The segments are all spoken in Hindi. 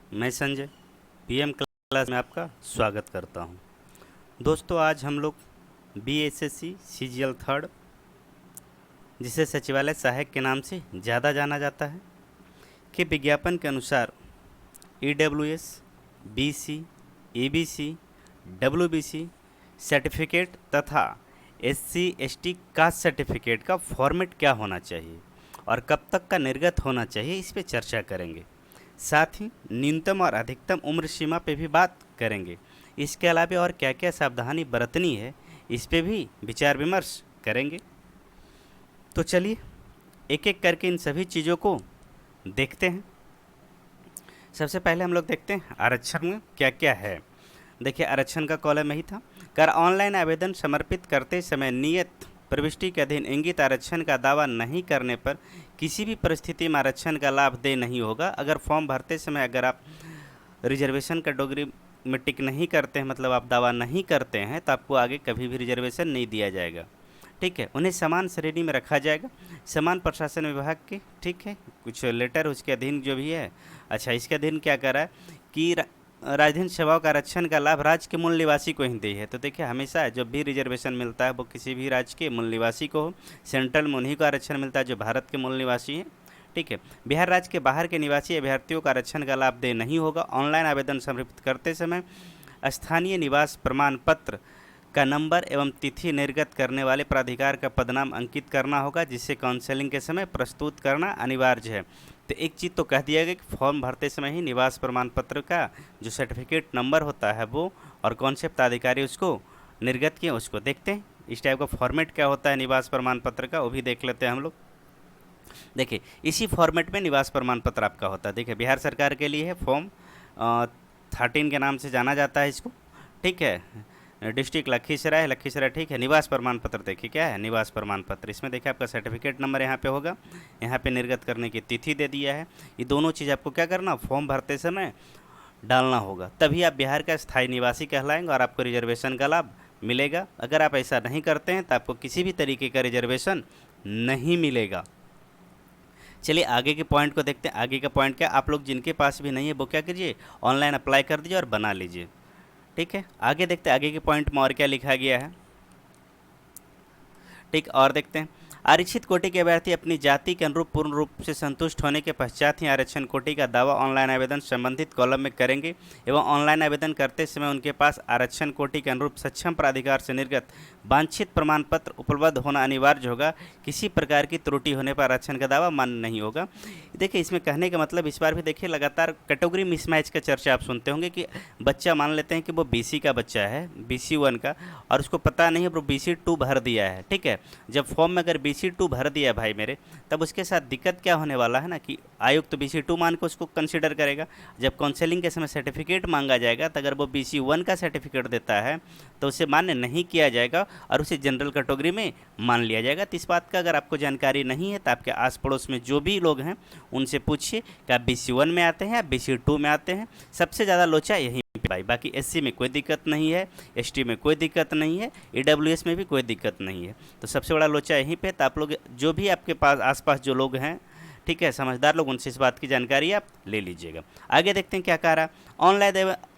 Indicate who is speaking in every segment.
Speaker 1: मैं संजय पीएम क्लास में आपका स्वागत करता हूं। दोस्तों, आज हम लोग बीएसएससी सीजीएल थर्ड, जिसे सचिवालय सहायक के नाम से ज़्यादा जाना जाता है, के विज्ञापन के अनुसार EWS, BC, EBC, WBC certificate तथा एससी एसटी कास्ट सर्टिफिकेट का फॉर्मेट क्या होना चाहिए और कब तक का निर्गत होना चाहिए, इस पे चर्चा करेंगे। साथ ही न्यूनतम और अधिकतम उम्र सीमा पे भी बात करेंगे। इसके अलावा और क्या क्या सावधानी बरतनी है, इस पे भी विचार विमर्श करेंगे। तो चलिए एक एक करके इन सभी चीज़ों को देखते हैं। सबसे पहले हम लोग देखते हैं आरक्षण में क्या क्या है। देखिए, आरक्षण का कॉलम यही था। कर ऑनलाइन आवेदन समर्पित करते समय नियत प्रविष्टि के अधीन इंगित आरक्षण का दावा नहीं करने पर किसी भी परिस्थिति में आरक्षण का लाभ दे नहीं होगा। अगर फॉर्म भरते समय अगर आप रिजर्वेशन कैटेगरी में टिक नहीं करते हैं, मतलब आप दावा नहीं करते हैं, तो आपको आगे कभी भी रिजर्वेशन नहीं दिया जाएगा। ठीक है, उन्हें समान श्रेणी में रखा जाएगा, समान प्रशासन विभाग के। ठीक है, कुछ लेटर उसके अधीन जो भी है। अच्छा, इसके अधीन क्या करा है कि राजधानी सेवाओं का आरक्षण का लाभ राज्य के मूल निवासी को ही दी है। तो देखिए, हमेशा जब भी रिजर्वेशन मिलता है वो किसी भी राज्य के मूल निवासी को हो। सेंट्रल में उन्हीं को आरक्षण मिलता है जो भारत के मूल निवासी हैं। ठीक है, बिहार राज्य के बाहर के निवासी अभ्यर्थियों का आरक्षण का लाभ दे नहीं होगा। ऑनलाइन आवेदन समर्पित करते समय स्थानीय निवास प्रमाण पत्र का नंबर एवं तिथि निर्गत करने वाले प्राधिकार का पदनाम अंकित करना होगा, जिसे काउंसलिंग के समय प्रस्तुत करना अनिवार्य है। तो एक चीज़ तो कह दिया गया कि फॉर्म भरते समय ही निवास प्रमाण पत्र का जो सर्टिफिकेट नंबर होता है वो, और कौन से पदाधिकारी उसको निर्गत किए उसको देखते हैं। इस टाइप का फॉर्मेट क्या होता है निवास प्रमाण पत्र का, वो भी देख लेते हैं हम लोग। देखिए, इसी फॉर्मेट में निवास प्रमाण पत्र आपका होता है। देखिए, बिहार सरकार के लिए है फॉर्म 13 के नाम से जाना जाता है इसको। ठीक है, डिस्ट्रिक्ट लखीसराय है, लखीसराय। ठीक है, निवास प्रमाण पत्र देखिए क्या है, निवास प्रमाण पत्र। इसमें देखिए आपका सर्टिफिकेट नंबर यहाँ पे होगा, यहाँ पे निर्गत करने की तिथि दे दिया है। ये दोनों चीज़ आपको क्या करना, फॉर्म भरते समय डालना होगा, तभी आप बिहार का स्थायी निवासी कहलाएंगे और आपको रिजर्वेशन का लाभ मिलेगा। अगर आप ऐसा नहीं करते हैं तो आपको किसी भी तरीके का रिजर्वेशन नहीं मिलेगा। चलिए आगे के पॉइंट को देखते हैं। आगे का पॉइंट क्या, आप लोग जिनके पास भी नहीं है वो क्या कीजिए, ऑनलाइन अप्लाई कर दीजिए और बना लीजिए। ठीक है, आगे देखते हैं आगे के पॉइंट में और क्या लिखा गया है। ठीक, और देखते हैं। आरक्षित कोटि के अभ्यर्थी अपनी जाति के अनुरूप पूर्ण रूप से संतुष्ट होने के पश्चात ही आरक्षण कोटि का दावा ऑनलाइन आवेदन संबंधित कॉलम में करेंगे एवं ऑनलाइन आवेदन करते समय उनके पास आरक्षण कोटि के अनुरूप सक्षम प्राधिकार से निर्गत वांछित प्रमाण पत्र उपलब्ध होना अनिवार्य होगा। किसी प्रकार की त्रुटि होने पर आरक्षण का दावा मान्य नहीं होगा। देखिए, इसमें कहने का मतलब इस बार भी देखिए लगातार कैटेगरी मिसमैच का चर्चा आप सुनते होंगे कि बच्चा मान लेते हैं कि वो बीसी का बच्चा है, BC1 का, और उसको पता नहीं है वो BC2 भर दिया है। ठीक है, जब फॉर्म में अगर BC2 भर दिया भाई मेरे, तब उसके साथ दिक्कत क्या होने वाला है ना कि आयोग तो BC2 मान के उसको कंसिडर करेगा। जब काउंसलिंग के समय सर्टिफिकेट मांगा जाएगा तो अगर वो BC1 का सर्टिफिकेट देता है तो उसे मान्य नहीं किया जाएगा और उसे जनरल कैटेगरी में मान लिया जाएगा। तो इस बात का अगर आपको जानकारी नहीं है तो आपके आस पड़ोस में जो भी लोग हैं उनसे पूछिए कि आप BC1 में आते हैं या BC2 में आते हैं। सबसे ज़्यादा लोचा यहीं पे भाई, बाकी SC में कोई दिक्कत नहीं है, ST में कोई दिक्कत नहीं है, EWS में भी कोई दिक्कत नहीं है। तो सबसे बड़ा लोचा यहीं पे। तो आप लोग जो भी आपके पास आसपास जो लोग हैं, ठीक है, समझदार लोग, उनसे इस बात की जानकारी आप ले लीजिएगा। आगे देखते हैं क्या कह रहा है।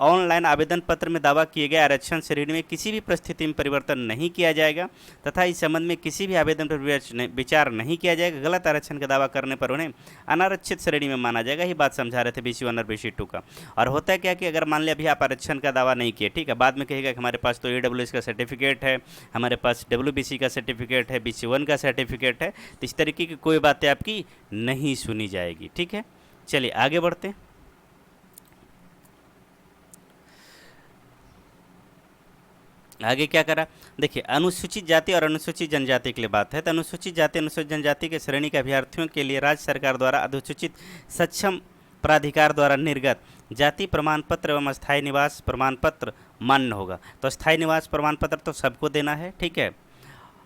Speaker 1: ऑनलाइन आवेदन पत्र में दावा किए गए आरक्षण श्रेणी में किसी भी परिस्थिति में परिवर्तन नहीं किया जाएगा तथा इस संबंध में किसी भी आवेदन पर विचार नहीं किया जाएगा। गलत आरक्षण का दावा करने पर उन्हें अनारक्षित श्रेणी में माना जाएगा। ही बात समझा रहे थे BC1 और BC2 का। और होता है क्या कि अगर मान लिया अभी आप आरक्षण का दावा नहीं किए, ठीक है, बाद में कहेगा कि हमारे पास तो EWS का सर्टिफिकेट है, हमारे पास WBC का सर्टिफिकेट है, BC1 का सर्टिफिकेट है, तो इस तरीके की कोई बातें आपकी नहीं सुनी जाएगी। ठीक है, चलिए आगे बढ़ते हैं। आगे क्या करा, देखिए, अनुसूचित जाति और अनुसूचित जनजाति के लिए बात है। तो अनुसूचित जाति अनुसूचित जनजाति के श्रेणी के अभ्यर्थियों के लिए राज्य सरकार द्वारा अधिसूचित सक्षम प्राधिकार द्वारा निर्गत जाति प्रमाण पत्र एवं स्थायी निवास प्रमाण पत्र मान्य होगा। तो स्थायी निवास प्रमाण पत्र तो सबको देना है। ठीक है,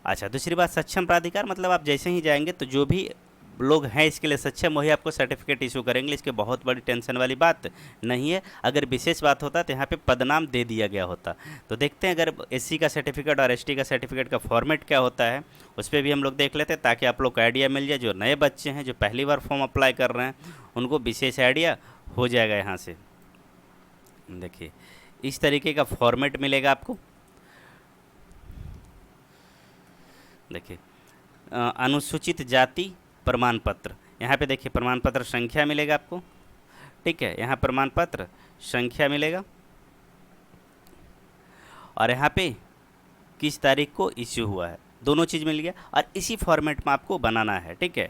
Speaker 1: अच्छा, दूसरी बात, सक्षम प्राधिकार मतलब आप जैसे ही जाएंगे तो जो भी लोग हैं इसके लिए सक्षम, वही आपको सर्टिफिकेट इशू करेंगे। इसके बहुत बड़ी टेंशन वाली बात नहीं है। अगर विशेष बात होता तो यहाँ पे पदनाम दे दिया गया होता। तो देखते हैं अगर SC का सर्टिफिकेट और ST का सर्टिफिकेट का फॉर्मेट क्या होता है, उस पर भी हम लोग देख लेते हैं ताकि आप लोग को आइडिया मिल जाए। जो नए बच्चे हैं जो पहली बार फॉर्म अप्लाई कर रहे हैं उनको विशेष आइडिया हो जाएगा यहाँ से। देखिए इस तरीके का फॉर्मेट मिलेगा आपको। देखिए अनुसूचित जाति प्रमाण पत्र, यहाँ पे देखिए प्रमाण पत्र संख्या मिलेगा आपको, ठीक है, यहाँ प्रमाण पत्र संख्या मिलेगा और यहाँ पे किस तारीख को इश्यू हुआ है, दोनों चीज़ मिल गया और इसी फॉर्मेट में आपको बनाना है, ठीक है,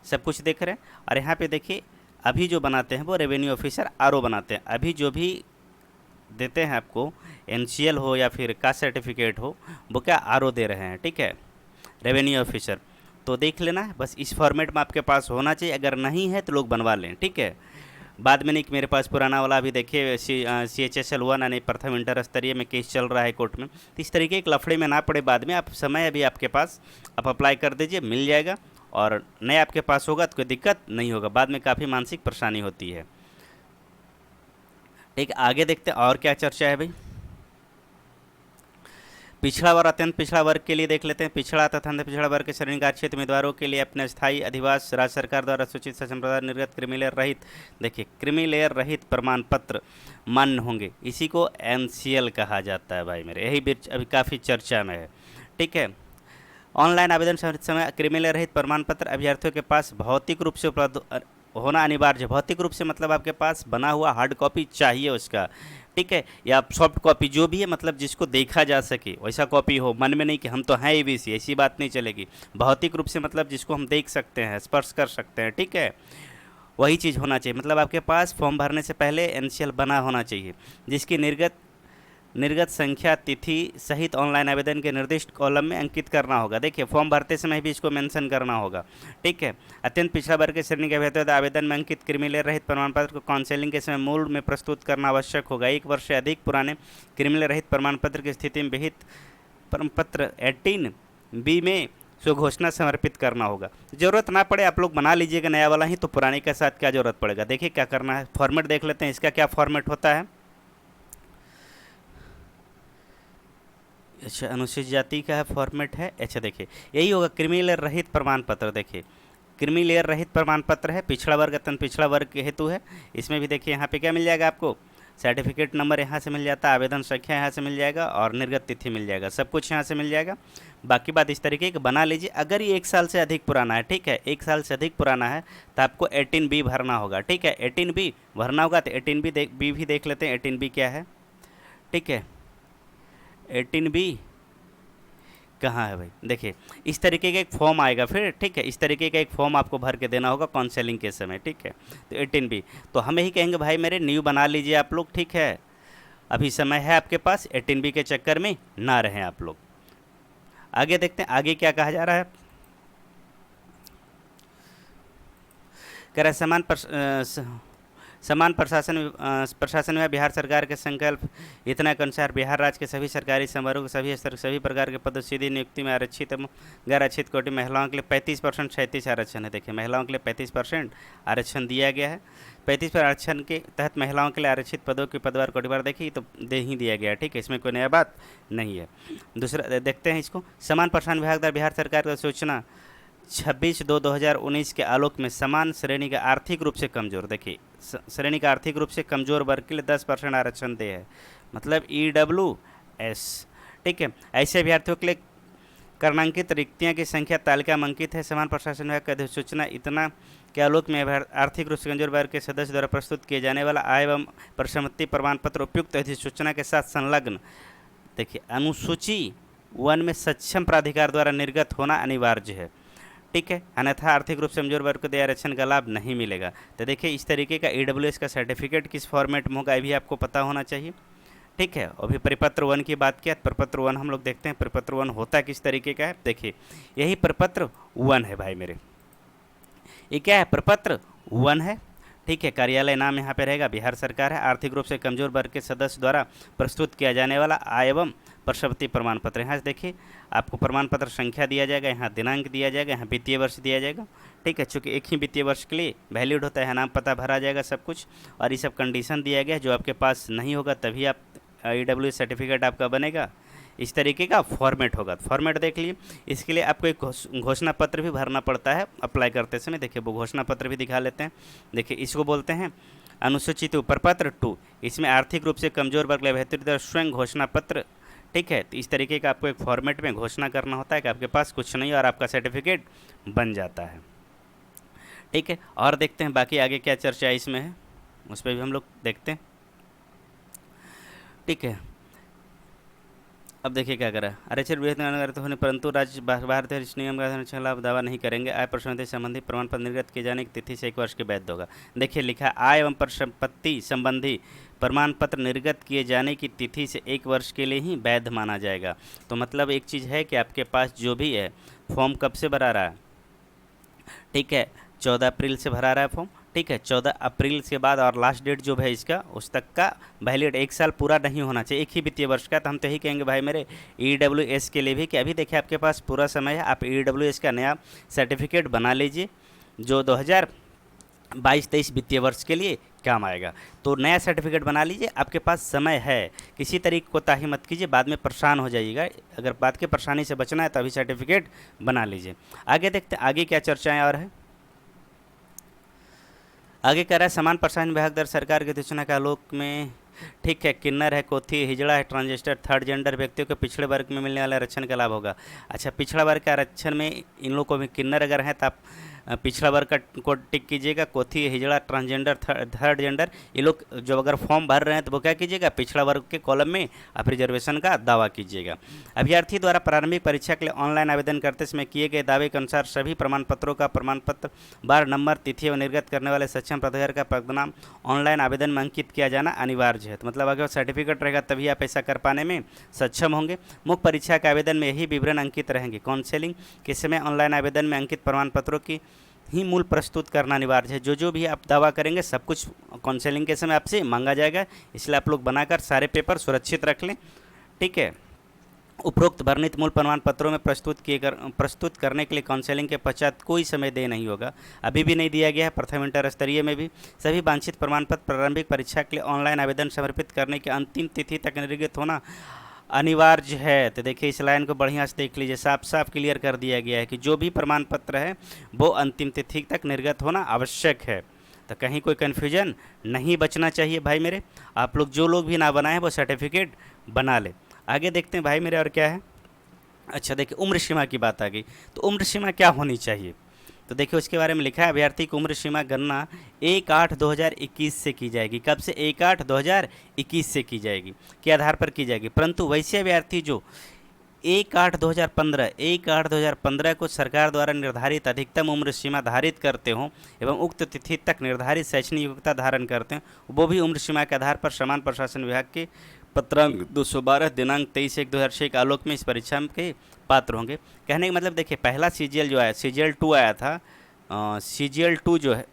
Speaker 1: सब कुछ देख रहे हैं। और यहाँ पे देखिए अभी जो बनाते हैं वो रेवेन्यू ऑफिसर आरओ बनाते हैं, अभी जो भी देते हैं आपको एनसीएल हो या फिर कास्ट सर्टिफिकेट हो वो क्या आरओ दे रहे हैं, ठीक है, रेवेन्यू ऑफिसर। तो देख लेना है, बस इस फॉर्मेट में आपके पास होना चाहिए, अगर नहीं है तो लोग बनवा लें, ठीक है। बाद में नहीं कि मेरे पास पुराना वाला अभी देखिए CHSL 1 यानी प्रथम इंटर स्तरीय में केस चल रहा है कोर्ट में, तो इस तरीके के लफड़े में ना पड़े बाद में, आप समय अभी आपके पास, आप अप्लाई कर दीजिए, मिल जाएगा और नए आपके पास होगा तो कोई दिक्कत नहीं होगा, बाद में काफ़ी मानसिक परेशानी होती है। ठीक, आगे देखते हैं और क्या चर्चा है भाई। पिछड़ा वर्ग अत्यंत पिछड़ा वर्ग के लिए देख लेते हैं। पिछड़ा तथा अन्य पिछड़ा वर्ग के श्रेणी का क्षेत्र उम्मीदवारों के लिए अपने स्थायी अधिवास राज्य सरकार द्वारा सूचित संप्रदाय निर्गत क्रिमिलेयर रहित, देखिए क्रिमिलेयर रहित प्रमाण पत्र मान्य होंगे, इसी को NCL कहा जाता है भाई मेरे, यही अभी काफ़ी चर्चा में है, ठीक है। ऑनलाइन आवेदन समय क्रिमिलेयर रहित प्रमाण पत्र अभ्यर्थियों के पास भौतिक रूप से उपलब्ध होना अनिवार्य है। भौतिक रूप से मतलब आपके पास बना हुआ हार्ड कॉपी चाहिए उसका, ठीक है, या सॉफ्ट कॉपी जो भी है, मतलब जिसको देखा जा सके वैसा कॉपी हो, मन में नहीं कि हम तो हैं ABC, ऐसी बात नहीं चलेगी। भौतिक रूप से मतलब जिसको हम देख सकते हैं, स्पर्श कर सकते हैं, ठीक है, वही चीज़ होना चाहिए। मतलब आपके पास फॉर्म भरने से पहले NCL बना होना चाहिए, जिसकी निर्गत संख्या तिथि सहित ऑनलाइन आवेदन के निर्दिष्ट कॉलम में अंकित करना होगा। देखिए फॉर्म भरते समय भी इसको मेंशन करना होगा, ठीक है। अत्यंत पिछड़ा वर्ग के श्रेणी के अभ्यर्थी आवेदन में अंकित क्रिमिलेयर रहित प्रमाण पत्र को काउंसलिंग के समय मूल में प्रस्तुत करना आवश्यक होगा। 1 वर्ष से अधिक पुराने क्रिमिलेयर रहित प्रमाण पत्र की स्थिति में विहित प्रपत्र 18B में स्वघोषणा समर्पित करना होगा। जरूरत ना पड़े आप लोग बना लीजिएगा नया वाला ही, तो पुराने के साथ क्या जरूरत पड़ेगा। देखिए क्या करना है, फॉर्मेट देख लेते हैं, इसका क्या फॉर्मेट होता है। अच्छा, अनुसूचित जाति का है फॉर्मेट है, अच्छा देखिए यही होगा क्रिमिलेयर रहित प्रमाण पत्र। देखिए क्रिमिलेयर रहित प्रमाण पत्र है, पिछड़ा वर्ग अत्यंत पिछड़ा वर्ग के हेतु है। इसमें भी देखिए यहाँ पे क्या मिल जाएगा आपको, सर्टिफिकेट नंबर यहाँ से मिल जाता है, आवेदन संख्या यहाँ से मिल जाएगा और निर्गत तिथि मिल जाएगा, सब कुछ यहाँ से मिल जाएगा। बाकी बात इस तरीके के बना लीजिए। अगर ये 1 साल से अधिक पुराना है, ठीक है, 1 साल से अधिक पुराना है तो आपको 18B भरना होगा, ठीक है, 18B भरना होगा। तो 18B भी देख लेते हैं, 18B क्या है, ठीक है, 18B कहाँ है भाई। देखिए इस तरीके का एक फॉर्म आएगा फिर, ठीक है, इस तरीके का एक फॉर्म आपको भर के देना होगा काउंसलिंग के समय, ठीक है। तो 18B तो हम यही कहेंगे भाई मेरे न्यू बना लीजिए आप लोग, ठीक है, अभी समय है आपके पास, 18B के चक्कर में ना रहें आप लोग। आगे देखते हैं आगे क्या कहा जा रहा है। कह रहा है समान प्रशासन विभाग बिहार सरकार के संकल्प इतना के अनुसार बिहार राज्य के सभी सरकारी समारोह सभी स्तर सभी प्रकार के पद सीधी नियुक्ति में आरक्षित एवं गैर आरक्षित कोटि महिलाओं के लिए 35% 37 आरक्षण है। देखिए महिलाओं के लिए 35% आरक्षण दिया गया है। 35% आरक्षण के तहत महिलाओं के लिए आरक्षित पदों के पदवार कोटिवार देखिए तो दे ही दिया गया, ठीक है, इसमें कोई नया बात नहीं है। दूसरा देखते हैं इसको, समान प्रशासन विभाग द्वारा बिहार सरकार का सूचना 26/2/2019 के आलोक में समान श्रेणी का आर्थिक रूप से कमजोर, देखिए श्रेणी का आर्थिक रूप से कमजोर वर्ग के लिए 10% आरक्षण दे है, मतलब EWS, ठीक है। ऐसे अभ्यर्थियों के लिए कर्णांकित रिक्तियां की संख्या तालिका में अंकित है। समान प्रशासन विभाग का अधिसूचना इतना के आलोक में आर्थिक रूप से कमजोर वर्ग के सदस्य द्वारा प्रस्तुत किए जाने वाला आय एवं प्रसम्मति प्रमाण पत्र उपयुक्त अधिसूचना के साथ संलग्न, देखिए अनुसूची 1 में सक्षम प्राधिकार द्वारा निर्गत होना अनिवार्य है, ठीक है, अन्यथा आर्थिक रूप से कमजोर वर्ग को दिया आरक्षण का लाभ नहीं मिलेगा। तो देखिए इस तरीके का EWS का सर्टिफिकेट किस फॉर्मेट में होगा ये भी आपको पता होना चाहिए, ठीक है। अभी प्रपत्र 1 की बात किया, प्रपत्र 1 हम लोग देखते हैं प्रपत्र 1 होता किस तरीके का है। देखिए यही प्रपत्र 1 है भाई मेरे, ये क्या है, प्रपत्र 1 है, ठीक है। कार्यालय नाम यहाँ पे रहेगा बिहार सरकार है। आर्थिक रूप से कमजोर वर्ग के सदस्य द्वारा प्रस्तुत किया जाने वाला आय एवं प्रसम्मति प्रमाण पत्र, यहाँ से देखिए आपको प्रमाण पत्र संख्या दिया जाएगा, यहाँ दिनांक दिया जाएगा, यहाँ वित्तीय वर्ष दिया जाएगा, ठीक है, चूँकि एक ही वित्तीय वर्ष के लिए वैलिड होता है, नाम पता भरा जाएगा सब कुछ, और ये सब कंडीशन दिया गया है। जो आपके पास नहीं होगा तभी आप EWS सर्टिफिकेट आपका बनेगा, इस तरीके का फॉर्मेट होगा। फॉर्मेट देख लिए, इसके लिए आपको एक घोषणा पत्र भी भरना पड़ता है अप्लाई करते समय। देखिए वो घोषणा पत्र भी दिखा लेते हैं। देखिए इसको बोलते हैं अनुसूचित प्रपत्र 2, इसमें आर्थिक रूप से कमजोर वर्ग के अभ्यर्थी स्वयं घोषणा पत्र, ठीक है। तो इस तरीके का आपको एक फॉर्मेट में घोषणा करना होता है कि आपके पास कुछ नहीं और आपका सर्टिफिकेट बन जाता है, ठीक है। और देखते हैं बाकी आगे क्या चर्चा इसमें है, उस पर भी हम लोग देखते हैं, ठीक है। अब देखिए क्या करा, आरक्षण होने परंतु राज्य भारतीय नियम का खिलाफ दावा नहीं करेंगे। आय प्रसन्नता संबंधी प्रमाण पत्र निर्गत किए जाने की तिथि से 1 वर्ष के वैध होगा। देखिए लिखा आय एवं संपत्ति संबंधी प्रमाण पत्र निर्गत किए जाने की तिथि से 1 वर्ष के लिए ही वैध माना जाएगा। तो मतलब एक चीज़ है कि आपके पास जो भी है फॉर्म कब से भरा रहा है, ठीक है, 14 अप्रैल से भरा रहा है फॉर्म, ठीक है। 14 अप्रैल के बाद और लास्ट डेट जो है इसका उस तक का वैलिड 1 साल पूरा नहीं होना चाहिए, एक ही वित्तीय वर्ष का। तो हम तो यही कहेंगे भाई मेरे EWS के लिए भी कि अभी देखिए आपके पास पूरा समय है, आप EWS का नया सर्टिफिकेट बना लीजिए जो 2022-23 वित्तीय वर्ष के लिए काम आएगा। तो नया सर्टिफिकेट बना लीजिए, आपके पास समय है, किसी तरीके को ताही मत कीजिए, बाद में परेशान हो जाइएगा। अगर बाद के परेशानी से बचना है तो अभी सर्टिफिकेट बना लीजिए। आगे देखते हैं आगे क्या चर्चाएँ और है। आगे कह रहा है समान प्रोत्साहन विभाग दर सरकार की सूचना के आलोक में, ठीक है, किन्नर है, कोथी, हिजड़ा है, ट्रांसजेंडर, थर्ड जेंडर व्यक्तियों को पिछड़े वर्ग में मिलने वाले आरक्षण का लाभ होगा। अच्छा, पिछड़ा वर्ग के आरक्षण में इन लोगों को भी किन्नर अगर हैं तो आप पिछड़ा वर्ग का को टिक कीजिएगा। कोथी, हिजड़ा, ट्रांसजेंडर, थर्ड जेंडर, ये लोग जो अगर फॉर्म भर रहे हैं तो वो क्या कीजिएगा, पिछड़ा वर्ग के कॉलम में आप रिजर्वेशन का दावा कीजिएगा। अभ्यर्थी द्वारा प्रारंभिक परीक्षा के लिए ऑनलाइन आवेदन करते समय किए गए दावे के अनुसार सभी प्रमाण पत्रों का प्रमाण पत्र, बार नंबर, तिथि एवं निर्गत करने वाले सक्षम प्राधिकार का पदनाम ऑनलाइन आवेदन में अंकित किया जाना अनिवार्य है। तो मतलब अगर सर्टिफिकेट रहेगा तभी आप ऐसा कर पाने में सक्षम होंगे। मुख्य परीक्षा के आवेदन में यही विवरण अंकित रहेंगे। काउंसलिंग के समय ऑनलाइन आवेदन में अंकित प्रमाण पत्रों की ही मूल प्रस्तुत करना अनिवार्य है। जो भी आप दावा करेंगे सब कुछ काउंसलिंग के समय आपसे मांगा जाएगा, इसलिए आप लोग बनाकर सारे पेपर सुरक्षित रख लें, ठीक है। उपरोक्त वर्णित मूल प्रमाण पत्रों में प्रस्तुत करने के लिए काउंसलिंग के पश्चात कोई समय देय नहीं होगा, अभी भी नहीं दिया गया है। प्रथम इंटर स्तरीय में भी सभी वांछित प्रमाण पत्र प्रारंभिक परीक्षा के लिए ऑनलाइन आवेदन समर्पित करने की अंतिम तिथि तक निर्गत होना अनिवार्य है। तो देखिए इस लाइन को बढ़िया से देख लीजिए, साफ साफ क्लियर कर दिया गया है कि जो भी प्रमाण पत्र है वो अंतिम तिथि तक निर्गत होना आवश्यक है। तो कहीं कोई कन्फ्यूजन नहीं बचना चाहिए भाई मेरे। आप लोग जो लोग भी ना बनाए वो सर्टिफिकेट बना ले। आगे देखते हैं भाई मेरे और क्या है। अच्छा देखिए उम्र सीमा की बात आ गई, तो उम्र सीमा क्या होनी चाहिए, तो देखिए उसके बारे में लिखा है अभ्यर्थी की उम्र सीमा गणना 1/8/2021 से की जाएगी। कब से? 1/8/2021 से की जाएगी, के आधार पर की जाएगी। परंतु वैसे अभ्यर्थी जो 1/8/2015 को सरकार द्वारा निर्धारित अधिकतम उम्र सीमा धारित करते हों एवं उक्त तिथि तक निर्धारित शैक्षणिक योग्यता धारण करते हैं, वो भी उम्र सीमा के आधार पर समान प्रशासन विभाग के पत्रांक 212 दिनांक 23/1/2006 के आलोक में इस परीक्षा के पात्र होंगे। कहने का मतलब देखिए पहला CGL जो आया, CGL 2 आया था, CGL 2 जो है,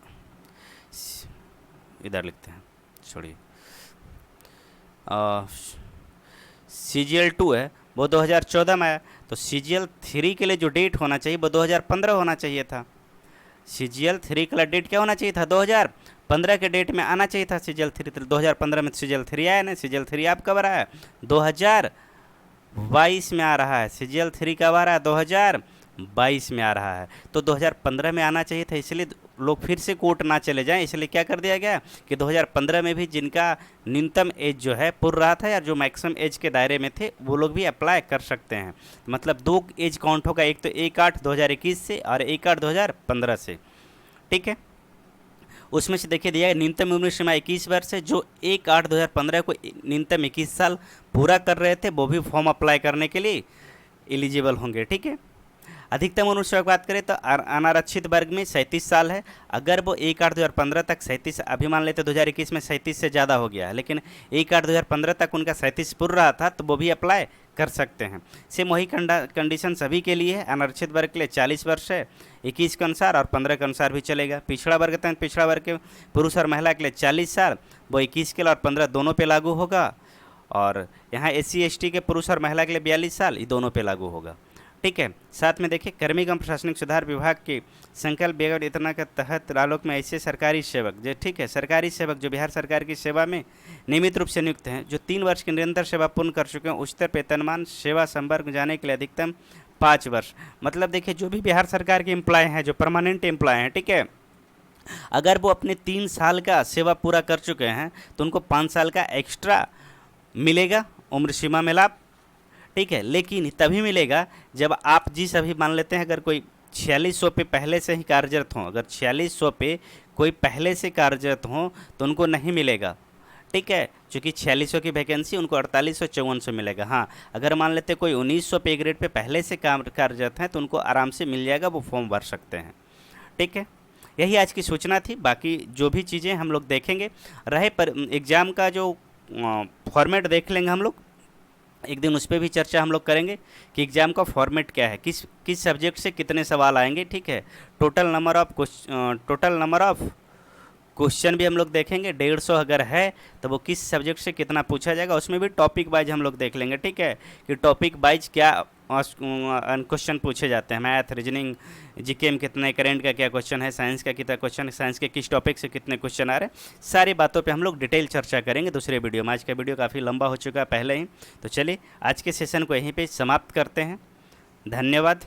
Speaker 1: इधर लिखते हैं, छोड़िए, CGL 2 है वो 2014 में आया। तो CGL 3 के लिए जो डेट होना चाहिए वो 2015 होना चाहिए था। CGL 3 का डेट क्या होना चाहिए था? 2015 के डेट में आना चाहिए था CGL 3। 2015 में CGL 3 आया ना, CGL 3 आप कब आ रहा है? 2022 में आ रहा है। CGL 3 कब आ रहा है? 2022 में आ रहा है। तो 2015 में आना चाहिए था, इसलिए लोग फिर से कोर्ट ना चले जाएं, इसलिए क्या कर दिया गया कि 2015 में भी जिनका न्यूनतम एज जो है पूरा रहा था या जो मैक्सिमम एज के दायरे में थे वो लोग भी अप्लाई कर सकते हैं। मतलब 2 एज काउंट होगा, एक तो 1/8/2021 से और 1/8/2015 से, ठीक है। उसमें से देखिए दिया है न्यूनतम उम्र सीमा 21 वर्ष है। जो 1/8/2015 को न्यूनतम 21 साल पूरा कर रहे थे वो भी फॉर्म अप्लाई करने के लिए एलिजिबल होंगे, ठीक है। अधिकतम उम्र सीमा की बात करें तो अनारक्षित वर्ग में 37 साल है। अगर वो 1/8/2015 तक 37, अभी मान लेते 2021 में 37 से ज़्यादा हो गया है, लेकिन 1/8/2015 तक उनका 37 पूरा रहा था तो वो भी अप्लाई कर सकते हैं। सेम वही कंडीशन सभी के लिए है। अनारक्षित वर्ग के लिए 40 वर्ष है, 21 के अनुसार और 15 के अनुसार भी चलेगा। पिछड़ा वर्ग के तहत पिछड़ा वर्ग के पुरुष और महिला के लिए 40 साल, वो 21 के लिए और 15 दोनों पे लागू होगा। और यहाँ SC ST के पुरुष और महिला के लिए 42 साल, ये दोनों पे लागू होगा, ठीक है। साथ में देखिए कर्मी एवं प्रशासनिक सुधार विभाग के संकल्प योजना के तहत आलोक में ऐसे सरकारी सेवक जो, ठीक है, सरकारी सेवक जो बिहार सरकार की सेवा में नियमित रूप से नियुक्त हैं, जो 3 वर्ष की निरंतर सेवा पूर्ण कर चुके हैं, उच्चतर वेतनमान सेवा संवर्ग जाने के लिए अधिकतम 5 वर्ष। मतलब देखिए जो भी बिहार सरकार के एम्प्लॉय हैं, जो परमानेंट एम्प्लॉय हैं, ठीक है, अगर वो अपने 3 साल का सेवा पूरा कर चुके हैं तो उनको 5 साल का एक्स्ट्रा मिलेगा उम्र सीमा में लाभ, ठीक है। लेकिन तभी मिलेगा जब आप जिस अभी मान लेते हैं अगर कोई 4600 पे पहले से ही कार्यरत हों, अगर 4600 पे कोई पहले से कार्यरत हों तो उनको नहीं मिलेगा, ठीक है, क्योंकि 4600 की वैकेंसी उनको 4854 मिलेगा। हाँ, अगर मान लेते कोई 1900 पे ग्रेड पे पहले से कार्यरत हैं तो उनको आराम से मिल जाएगा, वो फॉर्म भर सकते हैं, ठीक है। यही आज की सूचना थी, बाकी जो भी चीज़ें हम लोग देखेंगे। रहे पर एग्ज़ाम का जो फॉर्मेट देख लेंगे हम लोग, एक दिन उस पर भी चर्चा हम लोग करेंगे कि एग्ज़ाम का फॉर्मेट क्या है, किस किस सब्जेक्ट से कितने सवाल आएंगे, ठीक है। टोटल नंबर ऑफ क्वेश्चन भी हम लोग देखेंगे, 150 अगर है तो वो किस सब्जेक्ट से कितना पूछा जाएगा, उसमें भी टॉपिक वाइज हम लोग देख लेंगे, ठीक है, कि टॉपिक वाइज क्या क्वेश्चन पूछे जाते हैं। मैथ, रीजनिंग, जीके में कितने, करेंट का क्या क्वेश्चन है, साइंस का कितना क्वेश्चन है, साइंस के किस टॉपिक से कितने क्वेश्चन आ रहे हैं, सारी बातों पे हम लोग डिटेल चर्चा करेंगे दूसरे वीडियो में। आज का वीडियो काफ़ी लंबा हो चुका है पहले ही, तो चलिए आज के सेशन को यहीं पे समाप्त करते हैं। धन्यवाद।